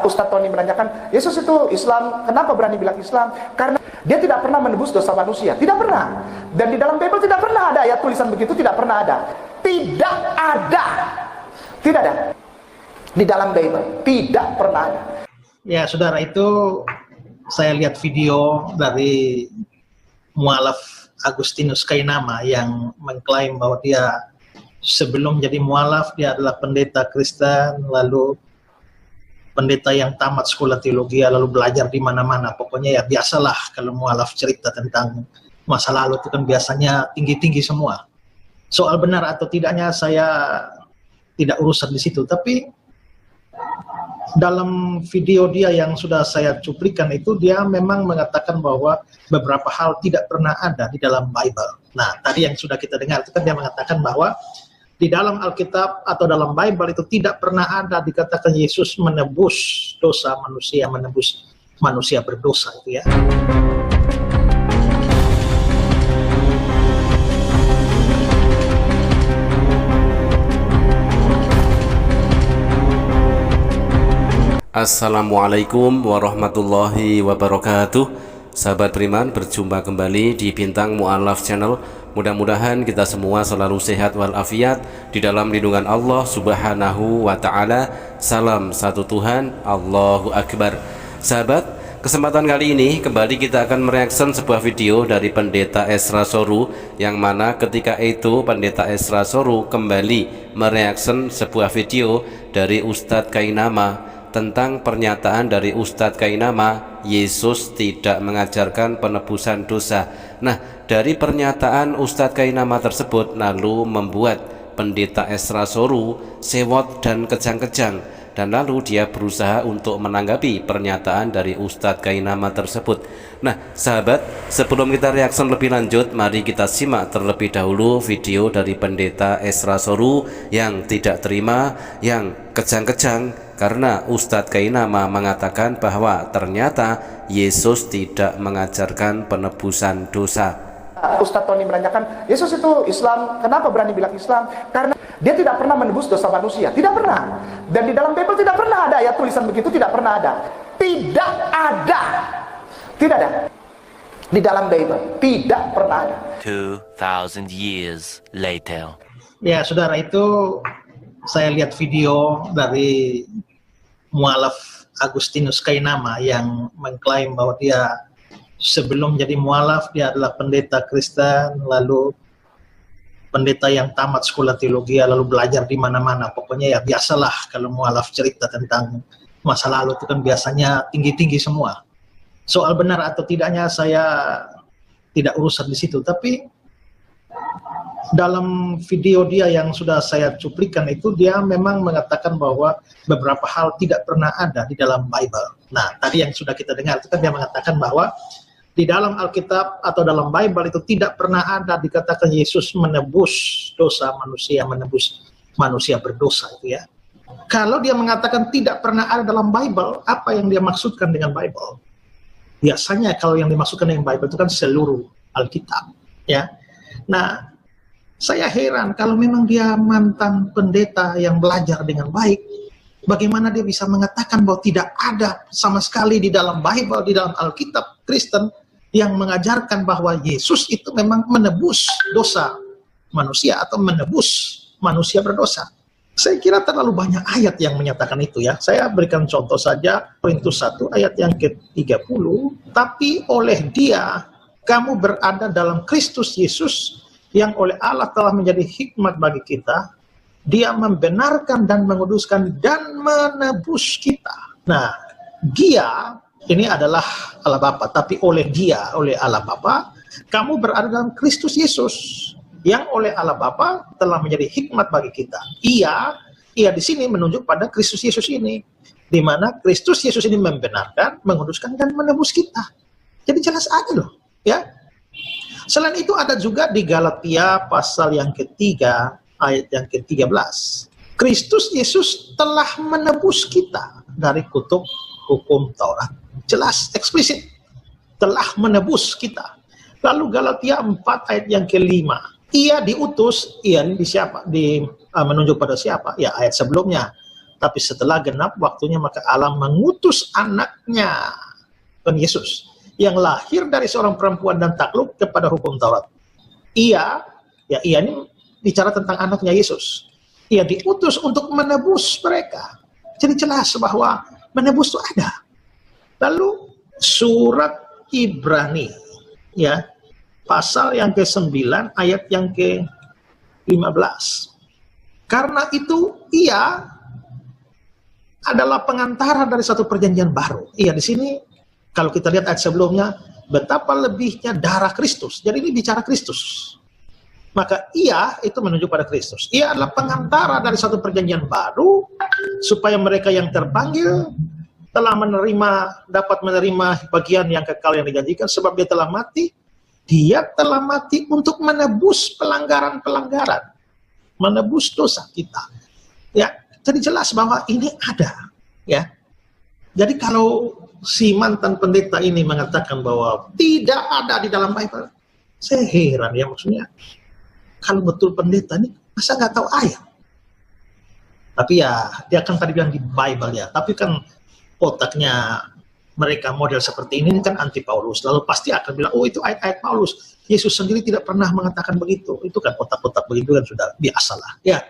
Ustadz Tony menanyakan, Yesus itu Islam, kenapa berani bilang Islam? Karena dia tidak pernah menebus dosa manusia, tidak pernah. Dan di dalam Bible tidak pernah ada ayat tulisan begitu, tidak pernah ada. Tidak ada. Tidak ada. Di dalam Bible tidak pernah ada. Ya, saudara, itu saya lihat video dari mualaf Agustinus Kainama yang mengklaim bahwa dia sebelum jadi mualaf dia adalah pendeta Kristen, lalu pendeta yang tamat sekolah teologi, lalu belajar di mana-mana. Pokoknya ya biasalah kalau mualaf cerita tentang masa lalu itu kan biasanya tinggi-tinggi semua. Soal benar atau tidaknya saya tidak urusan di situ, tapi dalam video dia yang sudah saya cuplikan itu dia memang mengatakan bahwa beberapa hal tidak pernah ada di dalam Bible. Nah, tadi yang sudah kita dengar itu kan dia mengatakan bahwa di dalam Alkitab atau dalam Bible itu tidak pernah ada dikatakan Yesus menebus dosa manusia, menebus manusia berdosa itu ya. Assalamualaikum warahmatullahi wabarakatuh. Sahabat beriman, berjumpa kembali di Bintang Mu'alaf Channel. Mudah-mudahan kita semua selalu sehat walafiat di dalam lindungan Allah Subhanahu wa ta'ala. Salam satu Tuhan, Allahu Akbar. Sahabat, kesempatan kali ini kembali kita akan mereaction sebuah video dari Pendeta Ezra Soru, yang mana ketika itu Pendeta Ezra Soru kembali mereaction sebuah video dari Ustadz Kainama tentang pernyataan dari Ustadz Kainama, Yesus tidak mengajarkan penebusan dosa. Nah, dari pernyataan Ustadz Kainama tersebut lalu membuat Pendeta Ezra Soru sewot dan kejang-kejang, dan lalu dia berusaha untuk menanggapi pernyataan dari Ustadz Kainama tersebut. Nah, sahabat, sebelum kita reaksi lebih lanjut, mari kita simak terlebih dahulu video dari Pendeta Ezra Soru yang tidak terima, yang kejang-kejang, karena Ustadz Kainama mengatakan bahwa ternyata Yesus tidak mengajarkan penebusan dosa. Ustadz Tony menanyakan, Yesus itu Islam, kenapa berani bilang Islam? Karena dia tidak pernah menebus dosa manusia, tidak pernah. Dan di dalam Bible tidak pernah ada ayat tulisan begitu, tidak pernah ada. Tidak ada. Tidak ada. Di dalam Bible tidak pernah ada. 2000 years later. Ya, saudara, itu saya lihat video dari mualaf Agustinus Kainama yang mengklaim bahwa dia sebelum jadi mualaf dia adalah pendeta Kristen, lalu pendeta yang tamat sekolah teologi, lalu belajar di mana-mana. Pokoknya ya biasalah kalau mualaf cerita tentang masa lalu itu kan biasanya tinggi-tinggi semua. Soal benar atau tidaknya saya tidak urusan di situ, tapi dalam video dia yang sudah saya cuplikan itu dia memang mengatakan bahwa beberapa hal tidak pernah ada di dalam Bible. Nah, tadi yang sudah kita dengar itu kan dia mengatakan bahwa di dalam Alkitab atau dalam Bible itu tidak pernah ada dikatakan Yesus menebus dosa manusia, menebus manusia berdosa itu ya. Kalau dia mengatakan tidak pernah ada dalam Bible, apa yang dia maksudkan dengan Bible? Biasanya kalau yang dimaksudkan dengan Bible itu kan seluruh Alkitab ya. Nah, saya heran kalau memang dia mantan pendeta yang belajar dengan baik, bagaimana dia bisa mengatakan bahwa tidak ada sama sekali di dalam Bible, di dalam Alkitab Kristen yang mengajarkan bahwa Yesus itu memang menebus dosa manusia atau menebus manusia berdosa. Saya kira terlalu banyak ayat yang menyatakan itu ya. Saya berikan contoh saja, Korintus 1 ayat yang ke-30, tapi oleh dia kamu berada dalam Kristus Yesus, yang oleh Allah telah menjadi hikmat bagi kita, dia membenarkan dan menguduskan dan menebus kita. Nah, dia ini adalah Allah Bapa, tapi oleh dia, oleh Allah Bapa, kamu berada dalam Kristus Yesus, yang oleh Allah Bapa telah menjadi hikmat bagi kita. Ia di sini menunjuk pada Kristus Yesus ini, di mana Kristus Yesus ini membenarkan, menguduskan dan menebus kita. Jadi jelas aja loh, ya. Selain itu ada juga di Galatia pasal yang ketiga ayat yang ke-13. Kristus Yesus telah menebus kita dari kutuk hukum Taurat. Jelas, eksplisit. Telah menebus kita. Lalu Galatia 4 ayat yang ke-5. Ia diutus, ia ini di siapa? Menunjuk pada siapa? Ya, ayat sebelumnya. Tapi setelah genap waktunya maka Allah mengutus anaknya, Tuhan Yesus, yang lahir dari seorang perempuan dan takluk kepada hukum Taurat. Ia ini bicara tentang anaknya Yesus. Ia diutus untuk menebus mereka. Jadi jelas bahwa menebus itu ada. Lalu surat Ibrani, ya, pasal yang ke-9 ayat yang ke-15. Karena itu ia adalah pengantara dari satu perjanjian baru. Iya, di sini kalau kita lihat ayat sebelumnya, betapa lebihnya darah Kristus. Jadi ini bicara Kristus. Maka ia itu menunjuk pada Kristus. Ia adalah pengantara dari satu perjanjian baru, supaya mereka yang terpanggil telah dapat menerima bagian yang kekal yang dijanjikan, sebab dia telah mati. Dia telah mati untuk menebus pelanggaran-pelanggaran, menebus dosa kita. Ya, jadi jelas bahwa ini ada, ya. Jadi kalau si mantan pendeta ini mengatakan bahwa tidak ada di dalam Bible, saya heran ya, maksudnya kalau betul pendeta ini masa nggak tahu ayat. Tapi ya dia kan tadi bilang di Bible ya, tapi kan otaknya mereka model seperti ini kan anti Paulus, lalu pasti akan bilang, oh itu ayat-ayat Paulus, Yesus sendiri tidak pernah mengatakan begitu. Itu kan otak-otak begitu kan sudah biasalah, ya.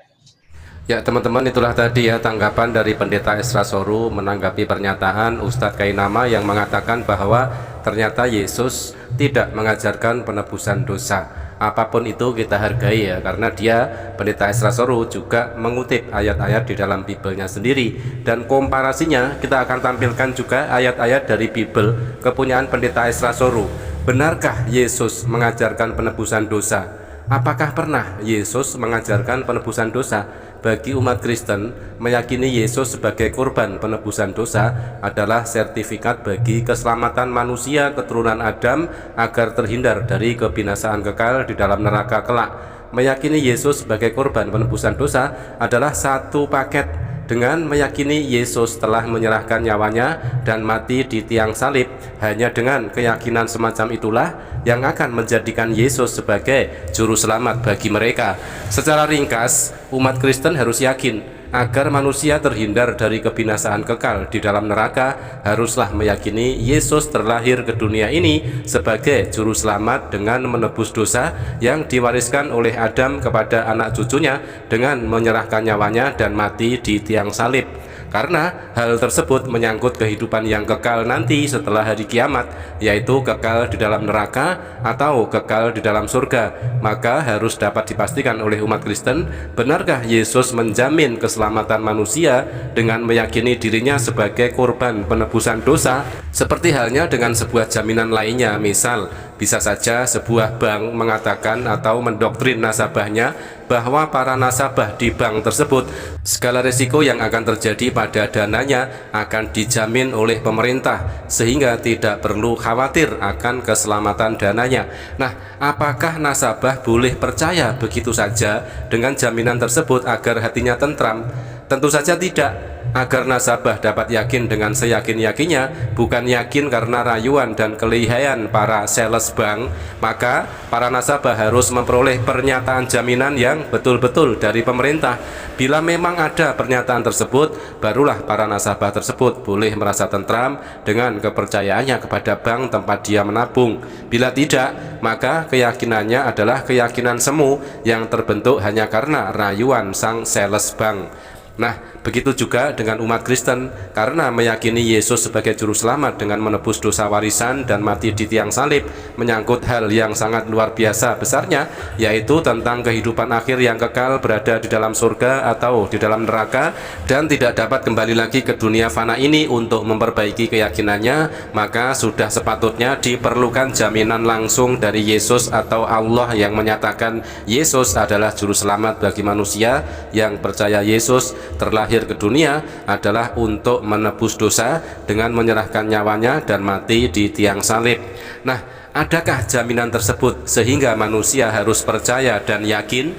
Ya teman-teman, itulah tadi ya tanggapan dari Pendeta Esra Soru menanggapi pernyataan Ustadz Kainama yang mengatakan bahwa ternyata Yesus tidak mengajarkan penebusan dosa. Apapun itu kita hargai ya, karena dia, Pendeta Esra Soru, juga mengutip ayat-ayat di dalam Biblenya sendiri. Dan komparasinya kita akan tampilkan juga ayat-ayat dari Bible kepunyaan Pendeta Esra Soru. Benarkah Yesus mengajarkan penebusan dosa? Apakah pernah Yesus mengajarkan penebusan dosa? Bagi umat Kristen, meyakini Yesus sebagai korban penebusan dosa adalah sertifikat bagi keselamatan manusia keturunan Adam agar terhindar dari kebinasaan kekal di dalam neraka kelak. Meyakini Yesus sebagai korban penebusan dosa adalah satu paket dengan meyakini Yesus telah menyerahkan nyawanya dan mati di tiang salib. Hanya dengan keyakinan semacam itulah yang akan menjadikan Yesus sebagai juru selamat bagi mereka. Secara ringkas, umat Kristen harus yakin agar manusia terhindar dari kebinasaan kekal di dalam neraka, haruslah meyakini Yesus terlahir ke dunia ini sebagai juru selamat dengan menebus dosa yang diwariskan oleh Adam kepada anak cucunya dengan menyerahkan nyawanya dan mati di tiang salib. Karena hal tersebut menyangkut kehidupan yang kekal nanti setelah hari kiamat, yaitu kekal di dalam neraka atau kekal di dalam surga. Maka harus dapat dipastikan oleh umat Kristen, benarkah Yesus menjamin keselamatan manusia dengan meyakini dirinya sebagai korban penebusan dosa? Seperti halnya dengan sebuah jaminan lainnya, misal bisa saja sebuah bank mengatakan atau mendoktrin nasabahnya bahwa para nasabah di bank tersebut segala risiko yang akan terjadi pada dananya akan dijamin oleh pemerintah, sehingga tidak perlu khawatir akan keselamatan dananya. Nah, apakah nasabah boleh percaya begitu saja dengan jaminan tersebut agar hatinya tentram? Tentu saja tidak. Agar nasabah dapat yakin dengan seyakin-yakinnya, bukan yakin karena rayuan dan kelihayan para sales bank, maka para nasabah harus memperoleh pernyataan jaminan yang betul-betul dari pemerintah. Bila memang ada pernyataan tersebut, barulah para nasabah tersebut boleh merasa tentram dengan kepercayaannya kepada bank tempat dia menabung. Bila tidak, maka keyakinannya adalah keyakinan semu yang terbentuk hanya karena rayuan sang sales bank. Nah, begitu juga dengan umat Kristen, karena meyakini Yesus sebagai juru selamat dengan menebus dosa warisan dan mati di tiang salib, menyangkut hal yang sangat luar biasa besarnya, yaitu tentang kehidupan akhir yang kekal berada di dalam surga atau di dalam neraka, dan tidak dapat kembali lagi ke dunia fana ini untuk memperbaiki keyakinannya. Maka sudah sepatutnya diperlukan jaminan langsung dari Yesus atau Allah yang menyatakan Yesus adalah juru selamat bagi manusia yang percaya Yesus terlahir ke dunia adalah untuk menebus dosa dengan menyerahkan nyawanya dan mati di tiang salib. Nah, adakah jaminan tersebut sehingga manusia harus percaya dan yakin?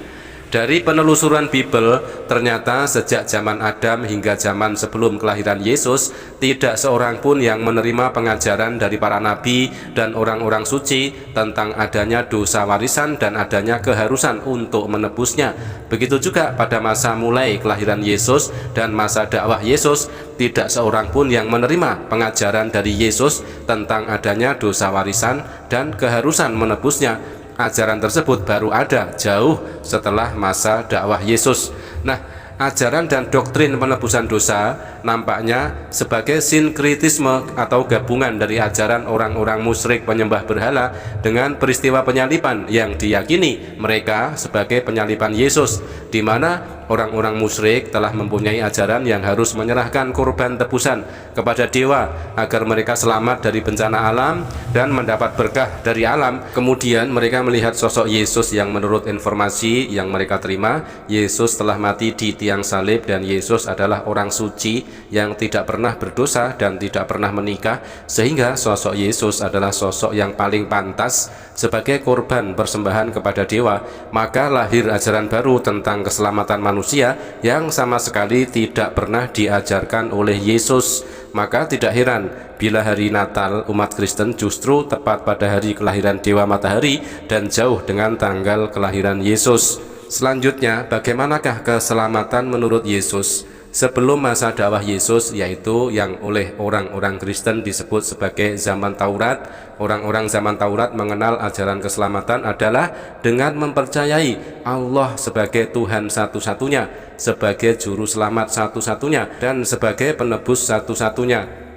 Dari penelusuran Bible, ternyata sejak zaman Adam hingga zaman sebelum kelahiran Yesus, tidak seorang pun yang menerima pengajaran dari para nabi dan orang-orang suci tentang adanya dosa warisan dan adanya keharusan untuk menebusnya. Begitu juga pada masa mulai kelahiran Yesus dan masa dakwah Yesus, tidak seorang pun yang menerima pengajaran dari Yesus tentang adanya dosa warisan dan keharusan menebusnya. Ajaran tersebut baru ada jauh setelah masa dakwah Yesus. Nah, ajaran dan doktrin penebusan dosa nampaknya sebagai sinkritisme atau gabungan dari ajaran orang-orang musyrik penyembah berhala dengan peristiwa penyaliban yang diyakini mereka sebagai penyaliban Yesus, di mana orang-orang musyrik telah mempunyai ajaran yang harus menyerahkan korban tebusan kepada dewa agar mereka selamat dari bencana alam dan mendapat berkah dari alam. Kemudian mereka melihat sosok Yesus yang menurut informasi yang mereka terima, Yesus telah mati di tiang salib dan Yesus adalah orang suci yang tidak pernah berdosa dan tidak pernah menikah, sehingga sosok Yesus adalah sosok yang paling pantas sebagai korban persembahan kepada dewa. Maka lahir ajaran baru tentang keselamatan manusia yang sama sekali tidak pernah diajarkan oleh Yesus. Maka tidak heran bila hari Natal umat Kristen justru tepat pada hari kelahiran Dewa Matahari dan jauh dengan tanggal kelahiran Yesus. Selanjutnya, bagaimanakah keselamatan menurut Yesus? Sebelum masa dakwah Yesus, yaitu yang oleh orang-orang Kristen disebut sebagai zaman Taurat, orang-orang zaman Taurat mengenal ajaran keselamatan adalah dengan mempercayai Allah sebagai Tuhan satu-satunya, sebagai juru selamat satu-satunya, dan sebagai penebus satu-satunya.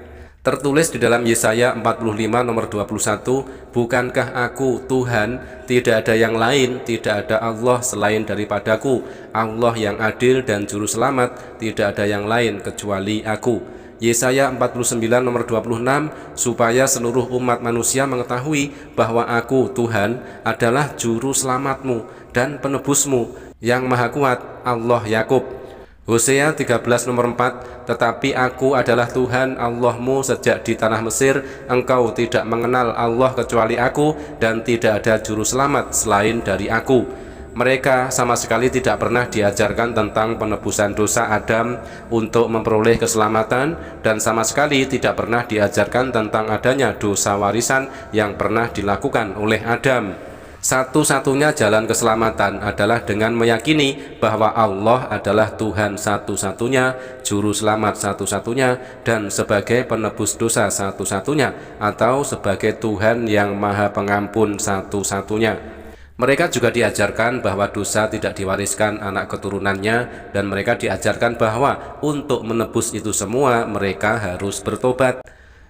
Tertulis di dalam Yesaya 45 nomor 21, bukankah aku Tuhan, tidak ada yang lain, tidak ada Allah selain daripadaku, Allah yang adil dan juru selamat, tidak ada yang lain kecuali aku. Yesaya 49 nomor 26, supaya seluruh umat manusia mengetahui bahwa aku Tuhan adalah juru selamatmu dan penebusmu yang maha kuat, Allah Yakub. Hosea 13 nomor 4, tetapi aku adalah Tuhan Allahmu sejak di tanah Mesir, engkau tidak mengenal Allah kecuali aku dan tidak ada juru selamat selain dari aku. Mereka sama sekali tidak pernah diajarkan tentang penebusan dosa Adam untuk memperoleh keselamatan, dan sama sekali tidak pernah diajarkan tentang adanya dosa warisan yang pernah dilakukan oleh Adam. Satu-satunya jalan keselamatan adalah dengan meyakini bahwa Allah adalah Tuhan satu-satunya, juru selamat satu-satunya, dan sebagai penebus dosa satu-satunya, atau sebagai Tuhan yang maha pengampun satu-satunya. Mereka juga diajarkan bahwa dosa tidak diwariskan anak keturunannya, dan mereka diajarkan bahwa untuk menebus itu semua mereka harus bertobat.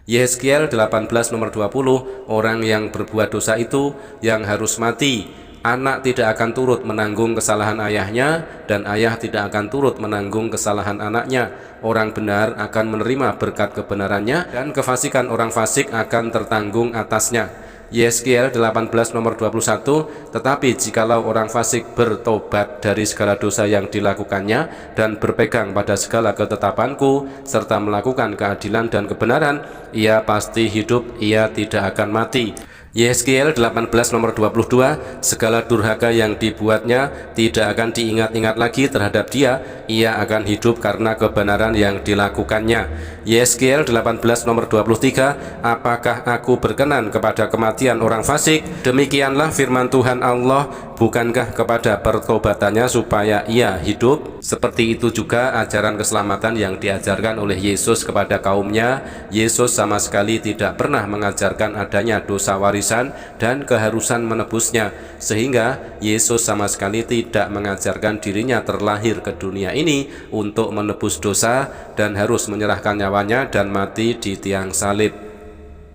Yehezkiel 18 nomor 20, orang yang berbuat dosa itu yang harus mati. Anak tidak akan turut menanggung kesalahan ayahnya, dan ayah tidak akan turut menanggung kesalahan anaknya. Orang benar akan menerima berkat kebenarannya, dan kefasikan orang fasik akan tertanggung atasnya. Yehezkiel 18 nomor 21, tetapi jikalau orang fasik bertobat dari segala dosa yang dilakukannya dan berpegang pada segala ketetapanku serta melakukan keadilan dan kebenaran, ia pasti hidup, ia tidak akan mati. Yehezkiel 18 nomor 22, segala durhaka yang dibuatnya tidak akan diingat-ingat lagi terhadap dia, ia akan hidup karena kebenaran yang dilakukannya. Yehezkiel 18 nomor 23, apakah aku berkenan kepada kematian orang fasik? Demikianlah firman Tuhan Allah, bukankah kepada pertobatannya supaya ia hidup? Seperti itu juga ajaran keselamatan yang diajarkan oleh Yesus kepada kaumnya. Yesus sama sekali tidak pernah mengajarkan adanya dosa warisan dan keharusan menebusnya, sehingga Yesus sama sekali tidak mengajarkan dirinya terlahir ke dunia ini untuk menebus dosa dan harus menyerahkan nyawanya dan mati di tiang salib.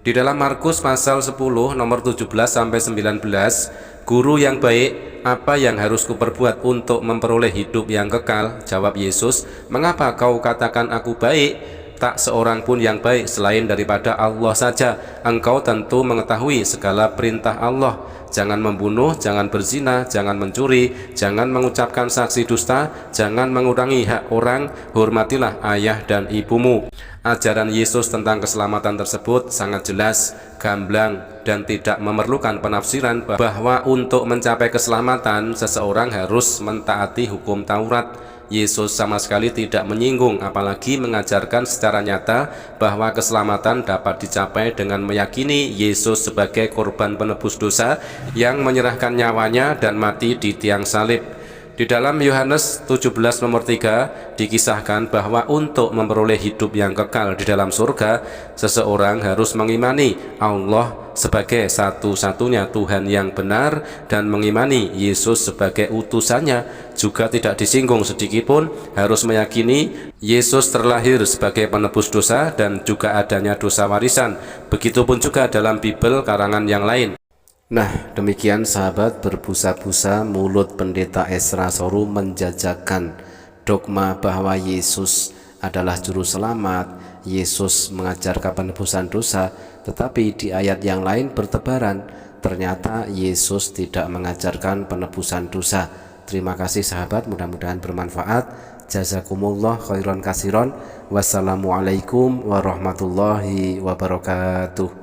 Di dalam Markus pasal 10 nomor 17 sampai 19, guru yang baik, apa yang harus kuperbuat untuk memperoleh hidup yang kekal? Jawab Yesus, mengapa kau katakan aku baik? Tak seorang pun yang baik selain daripada Allah saja. Engkau tentu mengetahui segala perintah Allah. Jangan membunuh, jangan berzina, jangan mencuri, jangan mengucapkan saksi dusta, jangan mengurangi hak orang, hormatilah ayah dan ibumu. Ajaran Yesus tentang keselamatan tersebut sangat jelas, gamblang, dan tidak memerlukan penafsiran bahwa untuk mencapai keselamatan seseorang harus mentaati hukum Taurat. Yesus sama sekali tidak menyinggung apalagi mengajarkan secara nyata bahwa keselamatan dapat dicapai dengan meyakini Yesus sebagai korban penebus dosa yang menyerahkan nyawanya dan mati di tiang salib. Di dalam Yohanes 17 nomor 3 dikisahkan bahwa untuk memperoleh hidup yang kekal di dalam surga, seseorang harus mengimani Allah sebagai satu-satunya Tuhan yang benar dan mengimani Yesus sebagai utusannya. Juga tidak disinggung sedikitpun harus meyakini Yesus terlahir sebagai penebus dosa dan juga adanya dosa warisan. Begitupun juga dalam Bible karangan yang lain. Nah, demikian sahabat, berbusa-busa mulut pendeta Esra Soru menjajakan dogma bahwa Yesus adalah juru selamat, Yesus mengajarkan penebusan dosa, tetapi di ayat yang lain bertebaran ternyata Yesus tidak mengajarkan penebusan dosa. Terima kasih sahabat, mudah-mudahan bermanfaat. Jazakumullah khairan kasiron. Wassalamualaikum warahmatullahi wabarakatuh.